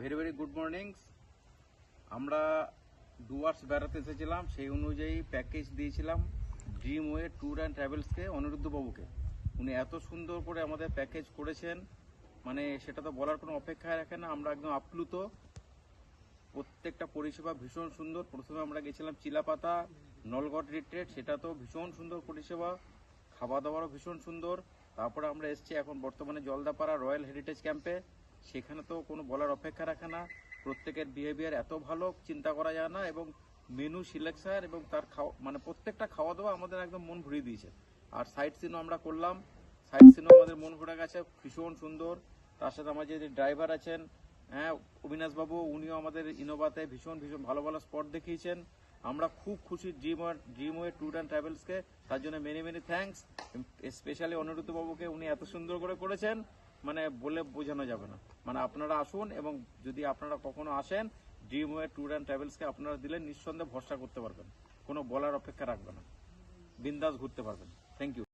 Very very good morning. আমরা ডুয়ার্স বেড়াতে এসেছিলাম, সেই অনুযায়ী প্যাকেজ দিয়েছিলাম ড্রিমওয়ে ট্যুর অ্যান্ড ট্রাভেলসকে, অনিরুদ্ধ বাবুকে। উনি এত সুন্দর করে আমাদের প্যাকেজ করেছেন, মানে সেটা তো বলার কোনো অপেক্ষায় রাখে না। আমরা একদম আপ্লুত। প্রত্যেকটা পরিষেবা ভীষণ সুন্দর। প্রথমে আমরা গেছিলাম চিলাপাতা নলগড় রিট্রিট, সেটা তো ভীষণ সুন্দর পরিষেবা, খাওয়া দাওয়ারও ভীষণ সুন্দর। তারপরে আমরা এসেছি এখন বর্তমানে জলদাপাড়া রয়্যাল হেরিটেজ ক্যাম্পে, সেখানে তো কোনো বলার অপেক্ষা রাখে না। প্রত্যেকের বিহেভিয়ার এত ভালো, চিন্তা করা যায় না। এবং মেনু সিলেকশন এবং তার মানে প্রত্যেকটা খাওয়া দাওয়া আমাদের একদম মন ভরিয়ে দিয়েছে। আর সাইট সিনও আমরা করলাম, সাইট সিনও আমাদের মন ভরে গেছে, ভীষণ সুন্দর। তার সাথে আমার যে ড্রাইভার আছেন, হ্যাঁ, অবিনাশবাবু, উনিও আমাদের ইনোভাতে ভীষণ ভীষণ ভালো ভালো স্পট দেখিয়েছেন। আমরা খুব খুশি ড্রিমওয়ে ট্যুর অ্যান্ড ট্রাভেলসকে, তার জন্য many many thanks. Specially Anirudh বাবুকে, উনি এত সুন্দর করে করেছেন, মানে বলে বোঝানো যাবে না। মানে আপনারা আসুন, এবং যদি আপনারা কখনো আসেন, ড্রিমওয়ে ট্যুর অ্যান্ড ট্রাভেলসকে আপনারা দিলে নিঃসন্দেহে ভরসা করতে পারবেন, কোনো বলার অপেক্ষা রাখবে না, বিন্দাস ঘুরতে পারবেন। Thank you.